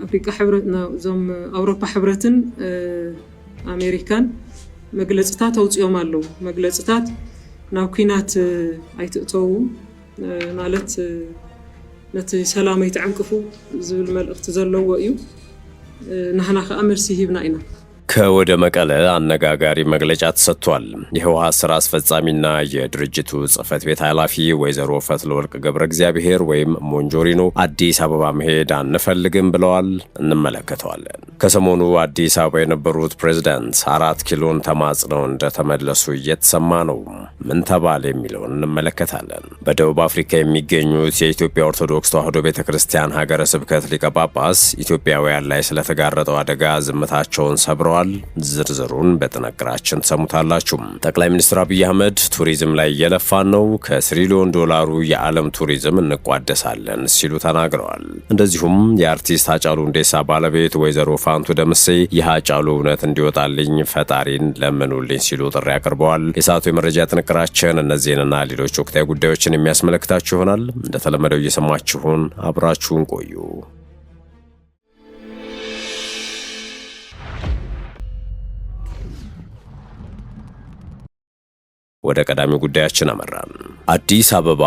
አፍሪካ ሕብረትና ዞም አውሮፓ ሕብረትን አሜሪካን መግለጽታት አውጽዮም አለው መግለጽታት ናብ ኩናት አይትእተው ማለት ነቲ ሰላም አይትዕንቅፉ ዝብል መልእክት ዘለዎ እዩ ንሕና ከዓ መልሲ ሂብና ኢና ከወደ መቀለ አነጋጋሪ መግለጫ ተሰጥቷል። የህወሓት ስራ አስፈጻሚና የድርጅቱ ጽህፈት ቤት ኃላፊ ወይዘሮ ፈትለወርቅ ገብረ እግዚአብሔር ወይም ሞንጆሪኖ አዲስ አበባ መሄድ አንፈልግም ብለዋል። እንመለከተዋለን። ከሰሞኑ አዲስ አበባ የነበሩት ፕሬዝዳንት 4 ኪሎን ተማጽነው እንደተመለሱ እየተሰማ ነው። ምን ተባለ የሚለውን እንመለከታለን። በደቡብ አፍሪካ የሚገኙት የኢትዮጵያ ኦርቶዶክስ ተዋሕዶ ቤተክርስቲያን ሀገረ ስብከት ሊቀ ጳጳስ ኢትዮጵያውያን ላይ ስለተጋረጠው አደጋ ዝምታቸውን ሰብረዋል። ዝርዝሩን በጥንቅራችን ተሰሙታላችሁ። ጠቅላይ ሚኒስትር አብይ አህመድ ቱሪዝም ላይ እየለፋን ነው፣ ከትሪሊዮን ዶላሩ የዓለም ቱሪዝም እንቋደሳለን ሲሉ ተናግረዋል። እንደዚሁም የአርቲስት ሃጫሉ ሁንዴሳ ባለቤት ወይዘሮ ፋንቱ ደምሴ የሃጫሉ እውነት እንዲወጣልኝ ፈጣሪን ለምኑልኝ ሲሉ ጥሪ አቅርበዋል። የሰዓቱ የመረጃ ጥንቅራችን እነዚህንና ሌሎች ወቅታዊ ጉዳዮችን የሚያስመለክታችሁ ይሆናል። እንደተለመደው እየሰማችሁን አብራችሁን ቆዩ። ወደ ቀዳሚ ጉዳያችን አመራን። አዲስ አበባ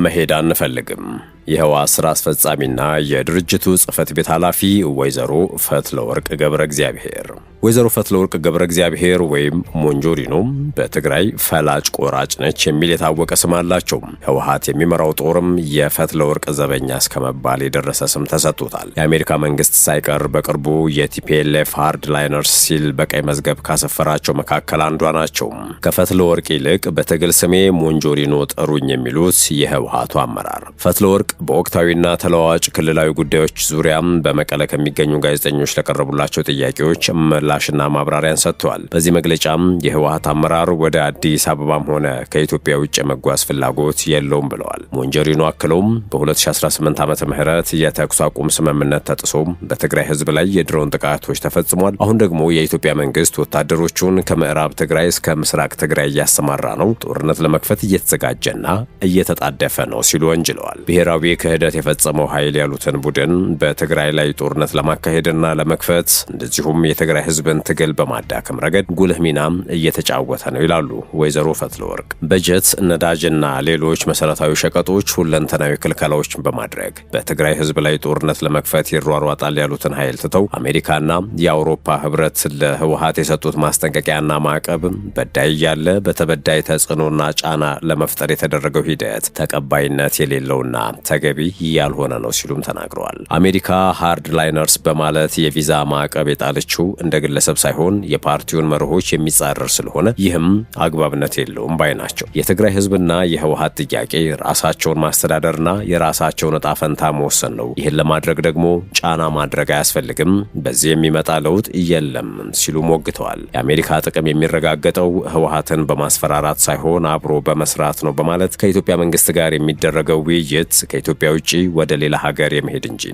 መሄድ አንፈልግም። የህወሓት ስራ አስፈጻሚና የድርጅቱ ጽህፈት ቤት ኃላፊ ወይዘሮ ፈትለወርቅ ገብረ እግዚአብሔር ወይዘሮ ፈትለወርቅ ገብረ እግዚአብሔር ወይም ሞንጆሪኖ በትግራይ ፈላጭ ቆራጭ ነች የሚል የታወቀ ስም አላቸው። ህወሓት የሚመራው ጦርም የፈትለወርቅ ዘበኛ እስከመባል የደረሰ ስም ተሰጥቶታል። የአሜሪካ መንግስት ሳይቀር በቅርቡ የቲፒኤልኤፍ ሃርድ ላይነርስ ሲል በቀይ መዝገብ ካሰፈራቸው መካከል አንዷ ናቸው። ከፈትለወርቅ ይልቅ በትግል ስሜ ሞንጆሪኖ ጠሩኝ የሚሉት የህወሓቱ አመራር ፈትለወርቅ በወቅታዊና ተለዋዋጭ ክልላዊ ጉዳዮች ዙሪያም በመቀለ ከሚገኙ ጋዜጠኞች ለቀረቡላቸው ጥያቄዎች ምላሽና ማብራሪያን ሰጥተዋል። በዚህ መግለጫም የህወሓት አመራር ወደ አዲስ አበባም ሆነ ከኢትዮጵያ ውጭ የመጓዝ ፍላጎት የለውም ብለዋል። ሞንጆሪኖ አክለውም በ2018 ዓመተ ምህረት የተኩስ አቁም ስምምነት ተጥሶ በትግራይ ህዝብ ላይ የድሮን ጥቃቶች ተፈጽሟል። አሁን ደግሞ የኢትዮጵያ መንግስት ወታደሮቹን ከምዕራብ ትግራይ እስከ ምስራቅ ትግራይ እያሰማራ ነው፣ ጦርነት ለመክፈት እየተዘጋጀና እየተጣደፈ ነው ሲሉ ወንጅለዋል። ብሔራዊ ክህደት የፈጸመው ኃይል ያሉትን ቡድን በትግራይ ላይ ጦርነት ለማካሄድና ለመክፈት እንደዚሁም የትግራይ ህዝብን ትግል በማዳከም ረገድ ጉልህ ሚና እየተጫወተ ነው ይላሉ ወይዘሮ ፈትለወርቅ። በጀት፣ ነዳጅና ሌሎች መሰረታዊ ሸቀጦች ሁለንተናዊ ክልከላዎችን በማድረግ በትግራይ ህዝብ ላይ ጦርነት ለመክፈት ይሯሯጣል ያሉትን ኃይል ትተው አሜሪካና የአውሮፓ ህብረት ለህወሓት የሰጡት ማስጠንቀቂያና ማዕቀብ በዳይ ያለ በተበዳይ ተጽዕኖና ጫና ለመፍጠር የተደረገው ሂደት ተቀባይነት የሌለውና ተገቢ ያልሆነ ነው ሲሉም ተናግረዋል። አሜሪካ ሃርድ ላይነርስ በማለት የቪዛ ማዕቀብ የጣለችው እንደ ግለሰብ ሳይሆን የፓርቲውን መርሆች የሚጻረር ስለሆነ ይህም አግባብነት የለውም ባይ ናቸው። የትግራይ ህዝብና የህወሓት ጥያቄ ራሳቸውን ማስተዳደርና የራሳቸውን ዕጣ ፈንታ መወሰን ነው። ይህን ለማድረግ ደግሞ ጫና ማድረግ አያስፈልግም፣ በዚህ የሚመጣ ለውጥ የለም ሲሉ ሞግተዋል። የአሜሪካ ጥቅም የሚረጋገጠው ህወሓትን በማስፈራራት ሳይሆን አብሮ በመስራት ነው በማለት ከኢትዮጵያ መንግስት ጋር የሚደረገው ውይይት ከኢትዮጵያ ውጪ ወደ ሌላ ሀገር የመሄድ እንጂ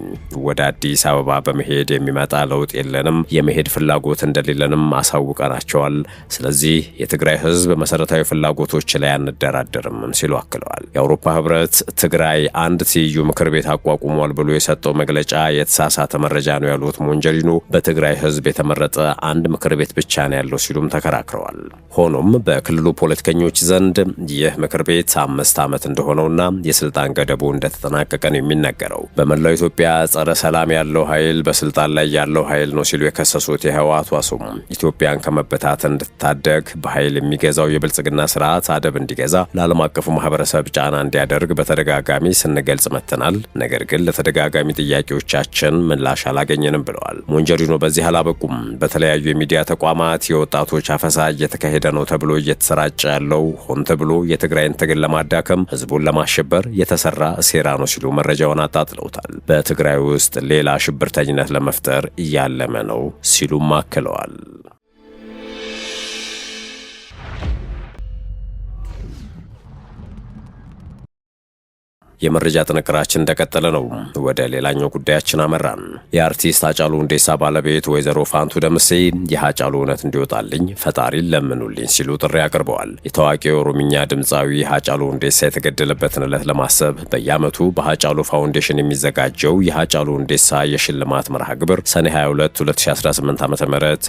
ወደ አዲስ አበባ በመሄድ የሚመጣ ለውጥ የለንም፣ የመሄድ ፍላጎት እንደሌለንም አሳውቀናቸዋል። ስለዚህ የትግራይ ህዝብ መሰረታዊ ፍላጎቶች ላይ አንደራደርም ሲሉ አክለዋል። የአውሮፓ ህብረት ትግራይ አንድ ትይዩ ምክር ቤት አቋቁሟል ብሎ የሰጠው መግለጫ የተሳሳተ መረጃ ነው ያሉት ሞንጆሪኖ በትግራይ ህዝብ የተመረጠ አንድ ምክር ቤት ብቻ ነው ያለው ሲሉም ተከራክረዋል። ሆኖም በክልሉ ፖለቲከኞች ዘንድ ይህ ምክር ቤት 5 ዓመት እንደሆነውና የስልጣን ገደቡ እንደተጠናቀቀ ነው የሚነገረው። በመላው ኢትዮጵያ ጸረ ሰላም ያለው ኃይል በስልጣን ላይ ያለው ኃይል ነው ሲሉ የከሰሱት የህወሓቱ አሱም ኢትዮጵያን ከመበታተን እንድትታደግ በኃይል የሚገዛው የብልጽግና ስርዓት አደብ እንዲገዛ ለዓለም አቀፉ ማህበረሰብ ጫና እንዲያደርግ በተደጋጋሚ ስንገልጽ መጥተናል። ነገር ግን ለተደጋጋሚ ጥያቄዎቻችን ምላሽ አላገኘንም ብለዋል። ሞንጆሪኖ በዚህ አላበቁም። በተለያዩ የሚዲያ ተቋማት የወጣቶች አፈሳ እየተካሄደ ነው ተብሎ እየተሰራጨ ያለው ሆን ተብሎ የትግራይን ትግል ለማዳከም ህዝቡን ለማሸበር የተሰራ ሴራ ነው ሲሉ መረጃውን አጣጥለውታል። በትግራይ ውስጥ ሌላ ሽብርተኝነት ለመፍጠር እያለመ ነው ሲሉም አክለዋል። የመረጃ ጥንቅራችን እንደቀጠለ ነው። ወደ ሌላኛው ጉዳያችን አመራን። የአርቲስት ሃጫሉ ሁንዴሳ ባለቤት ወይዘሮ ፋንቱ ደምሴ የሃጫሉ እውነት እንዲወጣልኝ ፈጣሪን ለምኑልኝ ሲሉ ጥሪ አቅርበዋል። የታዋቂው የኦሮምኛ ድምፃዊ ሃጫሉ ሁንዴሳ የተገደለበትን ዕለት ለማሰብ በየዓመቱ በሃጫሉ ፋውንዴሽን የሚዘጋጀው የሃጫሉ ሁንዴሳ የሽልማት መርሃ ግብር ሰኔ 22 2018 ዓ.ም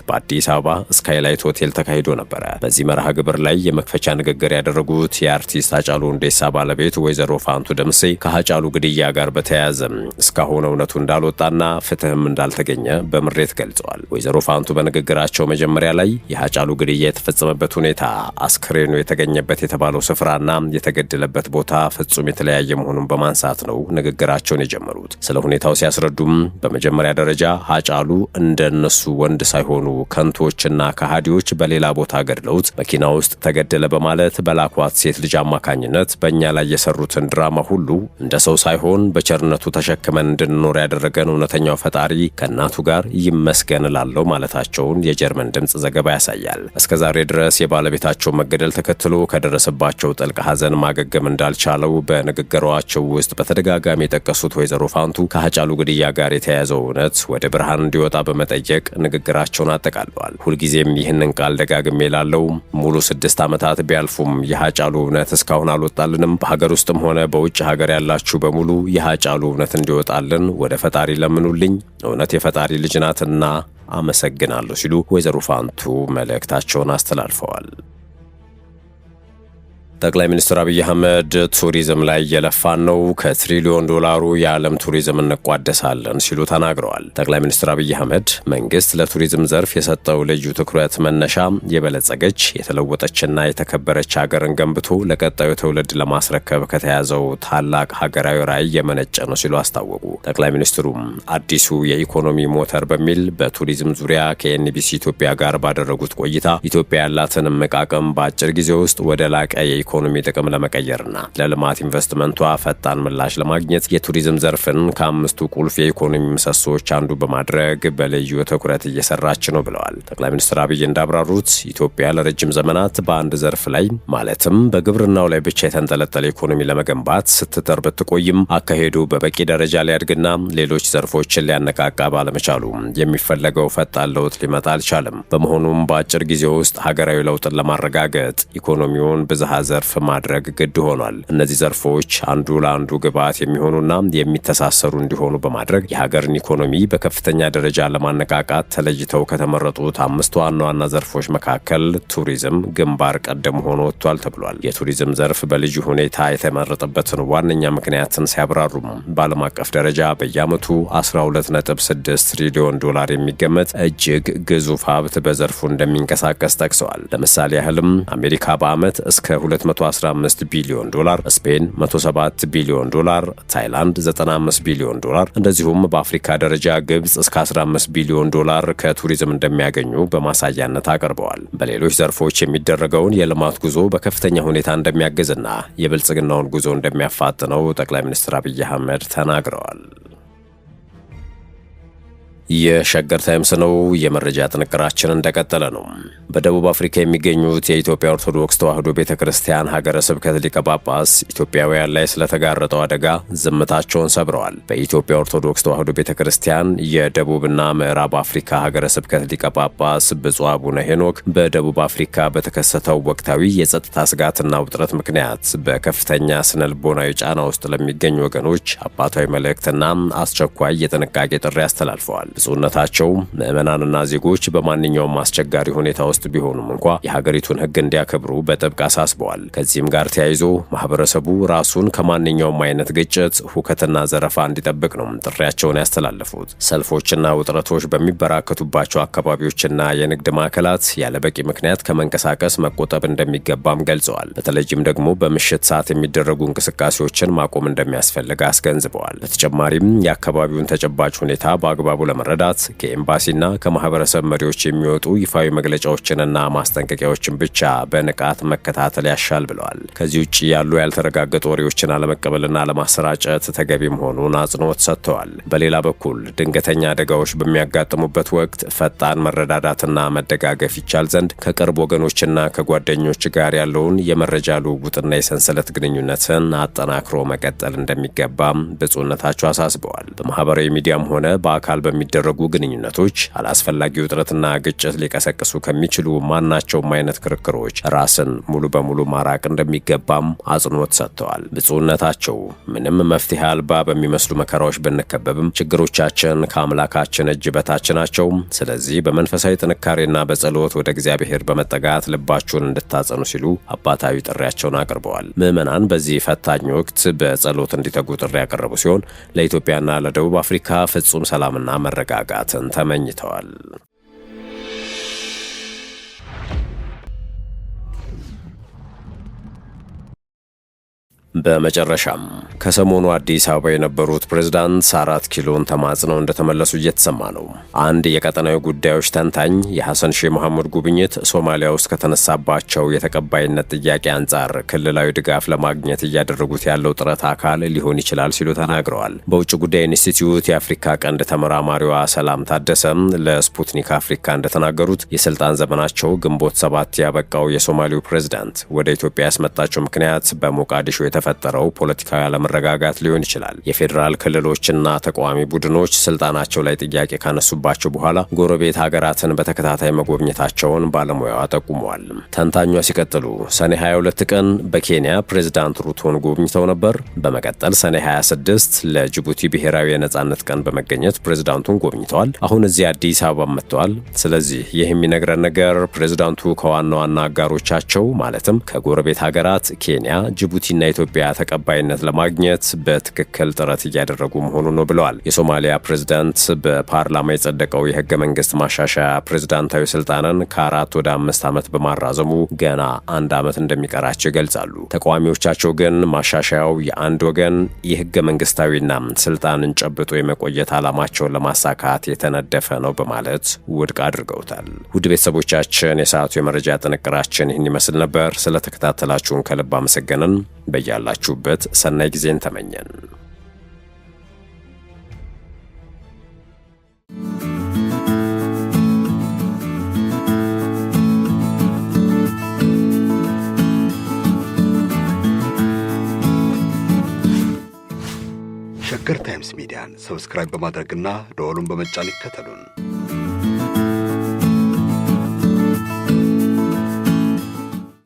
በአዲስ አበባ ስካይላይት ሆቴል ተካሂዶ ነበረ። በዚህ መርሃ ግብር ላይ የመክፈቻ ንግግር ያደረጉት የአርቲስት ሃጫሉ ሁንዴሳ ባለቤት ወይዘሮ ፋንቱ ደምሴ ከሃጫሉ ግድያ ጋር በተያያዘ እስካሁን እውነቱ እንዳልወጣና ፍትህም እንዳልተገኘ በምሬት ገልጸዋል። ወይዘሮ ፋንቱ በንግግራቸው መጀመሪያ ላይ የሃጫሉ ግድያ የተፈጸመበት ሁኔታ፣ አስክሬኑ የተገኘበት የተባለው ስፍራና የተገደለበት ቦታ ፍጹም የተለያየ መሆኑን በማንሳት ነው ንግግራቸውን የጀመሩት። ስለ ሁኔታው ሲያስረዱም በመጀመሪያ ደረጃ ሃጫሉ እንደነሱ ወንድ ሳይሆኑ ከንቶችና ከሃዲዎች በሌላ ቦታ ገድለውት መኪና ውስጥ ተገደለ በማለት በላኳት ሴት ልጅ አማካኝነት በእኛ ላይ የሰሩትን ድራማ ሁሉ እንደ ሰው ሳይሆን በቸርነቱ ተሸክመን እንድንኖር ያደረገን እውነተኛው ፈጣሪ ከእናቱ ጋር ይመስገን ላለው ማለታቸውን የጀርመን ድምፅ ዘገባ ያሳያል። እስከዛሬ ድረስ የባለቤታቸው መገደል ተከትሎ ከደረሰባቸው ጥልቅ ሐዘን ማገገም እንዳልቻለው በንግግራቸው ውስጥ በተደጋጋሚ የጠቀሱት ወይዘሮ ፋንቱ ከሃጫሉ ግድያ ጋር የተያያዘው እውነት ወደ ብርሃን እንዲወጣ በመጠየቅ ንግግራቸውን አጠቃለዋል። ሁልጊዜም ይህንን ቃል ደጋግሜ ላለው ሙሉ 6 ዓመታት ቢያልፉም የሃጫሉ እውነት እስካሁን አልወጣልንም። በሀገር ውስጥም ሆነ በውጭ ሀገር ያላችሁ በሙሉ የሃጫሉ እውነት እንዲወጣልን ወደ ፈጣሪ ለምኑልኝ። እውነት የፈጣሪ ልጅ ናትና አመሰግናለሁ ሲሉ ወይዘሮ ፋንቱ መልእክታቸውን አስተላልፈዋል። ጠቅላይ ሚኒስትር አብይ አህመድ ቱሪዝም ላይ እየለፋን ነው፣ ከትሪሊዮን ዶላሩ የዓለም ቱሪዝም እንቋደሳለን ሲሉ ተናግረዋል። ጠቅላይ ሚኒስትር አብይ አህመድ መንግስት ለቱሪዝም ዘርፍ የሰጠው ልዩ ትኩረት መነሻ የበለጸገች የተለወጠችና የተከበረች ሀገርን ገንብቶ ለቀጣዩ ትውልድ ለማስረከብ ከተያዘው ታላቅ ሀገራዊ ራዕይ የመነጨ ነው ሲሉ አስታወቁ። ጠቅላይ ሚኒስትሩም አዲሱ የኢኮኖሚ ሞተር በሚል በቱሪዝም ዙሪያ ከኤንቢሲ ኢትዮጵያ ጋር ባደረጉት ቆይታ ኢትዮጵያ ያላትን እምቅ አቅም በአጭር ጊዜ ውስጥ ወደ ላቀ ኢኮኖሚ ጥቅም ለመቀየርና ለልማት ኢንቨስትመንቷ ፈጣን ምላሽ ለማግኘት የቱሪዝም ዘርፍን ከ5ቱ ቁልፍ የኢኮኖሚ ምሰሶች አንዱ በማድረግ በልዩ ትኩረት እየሰራች ነው ብለዋል። ጠቅላይ ሚኒስትር አብይ እንዳብራሩት ኢትዮጵያ ለረጅም ዘመናት በአንድ ዘርፍ ላይ ማለትም በግብርናው ላይ ብቻ የተንጠለጠለ ኢኮኖሚ ለመገንባት ስትጥር ብትቆይም አካሄዱ በበቂ ደረጃ ሊያድግና ሌሎች ዘርፎችን ሊያነቃቃ ባለመቻሉ የሚፈለገው ፈጣን ለውጥ ሊመጣ አልቻለም። በመሆኑም በአጭር ጊዜ ውስጥ ሀገራዊ ለውጥን ለማረጋገጥ ኢኮኖሚውን ብዝሃ ዘርፍ ማድረግ ግድ ሆኗል። እነዚህ ዘርፎች አንዱ ለአንዱ ግብዓት የሚሆኑና የሚተሳሰሩ እንዲሆኑ በማድረግ የሀገርን ኢኮኖሚ በከፍተኛ ደረጃ ለማነቃቃት ተለይተው ከተመረጡት 5 ዋና ዋና ዘርፎች መካከል ቱሪዝም ግንባር ቀደም ሆኖ ወጥቷል ተብሏል። የቱሪዝም ዘርፍ በልዩ ሁኔታ የተመረጠበትን ዋነኛ ምክንያትን ሲያብራሩም በዓለም አቀፍ ደረጃ በየዓመቱ 12.6 ትሪሊዮን ዶላር የሚገመት እጅግ ግዙፍ ሀብት በዘርፉ እንደሚንቀሳቀስ ጠቅሰዋል። ለምሳሌ ያህልም አሜሪካ በዓመት እስከ 215 ቢሊዮን ዶላር፣ ስፔን 107 ቢሊዮን ዶላር፣ ታይላንድ 95 ቢሊዮን ዶላር እንደዚሁም በአፍሪካ ደረጃ ግብጽ እስከ 15 ቢሊዮን ዶላር ከቱሪዝም እንደሚያገኙ በማሳያነት አቅርበዋል። በሌሎች ዘርፎች የሚደረገውን የልማት ጉዞ በከፍተኛ ሁኔታ እንደሚያግዝና የብልጽግናውን ጉዞ እንደሚያፋጥነው ጠቅላይ ሚኒስትር አብይ አህመድ ተናግረዋል። የሸገር ታይምስ ነው። የመረጃ ጥንቅራችን እንደቀጠለ ነው። በደቡብ አፍሪካ የሚገኙት የኢትዮጵያ ኦርቶዶክስ ተዋሕዶ ቤተክርስቲያን ሀገረ ስብከት ሊቀ ጳጳስ ኢትዮጵያውያን ላይ ስለተጋረጠው አደጋ ዝምታቸውን ሰብረዋል። በኢትዮጵያ ኦርቶዶክስ ተዋሕዶ ቤተክርስቲያን የደቡብና ምዕራብ አፍሪካ ሀገረ ስብከት ሊቀ ጳጳስ ብፁዕ አቡነ ሄኖክ በደቡብ አፍሪካ በተከሰተው ወቅታዊ የጸጥታ ስጋትና ውጥረት ምክንያት በከፍተኛ ስነልቦናዊ ጫና ውስጥ ለሚገኙ ወገኖች አባታዊ መልእክትና አስቸኳይ የጥንቃቄ ጥሪ አስተላልፈዋል። ብፁዕነታቸው ምዕመናንና ዜጎች በማንኛውም አስቸጋሪ ሁኔታ ውስጥ ቢሆኑም እንኳ የሀገሪቱን ሕግ እንዲያከብሩ በጥብቅ አሳስበዋል። ከዚህም ጋር ተያይዞ ማህበረሰቡ ራሱን ከማንኛውም አይነት ግጭት፣ ሁከትና ዘረፋ እንዲጠብቅ ነው ጥሪያቸውን ያስተላለፉት። ሰልፎችና ውጥረቶች በሚበራከቱባቸው አካባቢዎችና የንግድ ማዕከላት ያለበቂ ምክንያት ከመንቀሳቀስ መቆጠብ እንደሚገባም ገልጸዋል። በተለይም ደግሞ በምሽት ሰዓት የሚደረጉ እንቅስቃሴዎችን ማቆም እንደሚያስፈልግ አስገንዝበዋል። በተጨማሪም የአካባቢውን ተጨባጭ ሁኔታ በአግባቡ ለመረዳት በመረዳት ከኤምባሲና ከማህበረሰብ መሪዎች የሚወጡ ይፋዊ መግለጫዎችንና ማስጠንቀቂያዎችን ብቻ በንቃት መከታተል ያሻል ብለዋል። ከዚህ ውጭ ያሉ ያልተረጋገጡ ወሬዎችን አለመቀበልና ለማሰራጨት ተገቢ መሆኑን አጽንኦት ሰጥተዋል። በሌላ በኩል ድንገተኛ አደጋዎች በሚያጋጥሙበት ወቅት ፈጣን መረዳዳትና መደጋገፍ ይቻል ዘንድ ከቅርብ ወገኖችና ከጓደኞች ጋር ያለውን የመረጃ ልውውጥና የሰንሰለት ግንኙነትን አጠናክሮ መቀጠል እንደሚገባም ብፁዕነታቸው አሳስበዋል። በማህበራዊ ሚዲያም ሆነ በአካል በሚደረጉ ግንኙነቶች አላስፈላጊ ውጥረትና ግጭት ሊቀሰቅሱ ከሚችሉ ማናቸውም አይነት ክርክሮች ራስን ሙሉ በሙሉ ማራቅ እንደሚገባም አጽንኦት ሰጥተዋል። ብፁዕነታቸው ምንም መፍትሄ አልባ በሚመስሉ መከራዎች ብንከበብም ችግሮቻችን ከአምላካችን እጅ በታች ናቸው። ስለዚህ በመንፈሳዊ ጥንካሬና በጸሎት ወደ እግዚአብሔር በመጠጋት ልባችሁን እንድታጸኑ ሲሉ አባታዊ ጥሪያቸውን አቅርበዋል። ምዕመናን በዚህ ፈታኝ ወቅት በጸሎት እንዲተጉ ጥሪ ያቀረቡ ሲሆን ለኢትዮጵያና ለደቡብ አፍሪካ ፍጹም ሰላምና መረጋጋትን ተመኝተዋል። በመጨረሻም ከሰሞኑ አዲስ አበባ የነበሩት ፕሬዝዳንት 4 ኪሎን ተማጽነው እንደተመለሱ እየተሰማ ነው። አንድ የቀጠናዊ ጉዳዮች ተንታኝ የሐሰን ሼህ መሐመድ ጉብኝት ሶማሊያ ውስጥ ከተነሳባቸው የተቀባይነት ጥያቄ አንጻር ክልላዊ ድጋፍ ለማግኘት እያደረጉት ያለው ጥረት አካል ሊሆን ይችላል ሲሉ ተናግረዋል። በውጭ ጉዳይ ኢንስቲትዩት የአፍሪካ ቀንድ ተመራማሪዋ ሰላም ታደሰም ለስፑትኒክ አፍሪካ እንደተናገሩት የስልጣን ዘመናቸው ግንቦት 7 ያበቃው የሶማሌው ፕሬዝዳንት ወደ ኢትዮጵያ ያስመጣቸው ምክንያት በሞቃዲሾ የተፈጠረው ፖለቲካዊ አለመረጋጋት ሊሆን ይችላል። የፌዴራል ክልሎችና ተቃዋሚ ቡድኖች ስልጣናቸው ላይ ጥያቄ ካነሱባቸው በኋላ ጎረቤት ሀገራትን በተከታታይ መጎብኘታቸውን ባለሙያዋ ጠቁመዋል። ተንታኟ ሲቀጥሉ ሰኔ 22 ቀን በኬንያ ፕሬዝዳንት ሩቶን ጎብኝተው ነበር። በመቀጠል ሰኔ 26 ለጅቡቲ ብሔራዊ የነጻነት ቀን በመገኘት ፕሬዝዳንቱን ጎብኝተዋል። አሁን እዚህ አዲስ አበባ መጥተዋል። ስለዚህ ይህ የሚነግረን ነገር ፕሬዝዳንቱ ከዋና ዋና አጋሮቻቸው ማለትም ከጎረቤት ሀገራት ኬንያ፣ ጅቡቲና ኢትዮጵያ ተቀባይነት ለማግኘት በትክክል ጥረት እያደረጉ መሆኑን ነው ብለዋል። የሶማሊያ ፕሬዝዳንት በፓርላማ የጸደቀው የህገ መንግስት ማሻሻያ ፕሬዝዳንታዊ ስልጣንን ከ4 ወደ 5 ዓመት በማራዘሙ ገና 1 ዓመት እንደሚቀራቸው ይገልጻሉ። ተቃዋሚዎቻቸው ግን ማሻሻያው የአንድ ወገን የህገ መንግስታዊና ስልጣንን ጨብጦ የመቆየት ዓላማቸውን ለማሳካት የተነደፈ ነው በማለት ውድቅ አድርገውታል። ውድ ቤተሰቦቻችን የሰዓቱ የመረጃ ጥንቅራችን ይህን ይመስል ነበር። ስለተከታተላችሁን ከልብ አመሰገንን። በያላችሁበት ሰናይ ጊዜን ተመኘን። ሸገር ታይምስ ሚዲያን ሰብስክራይብ በማድረግና ደወሉን በመጫን ይከተሉን።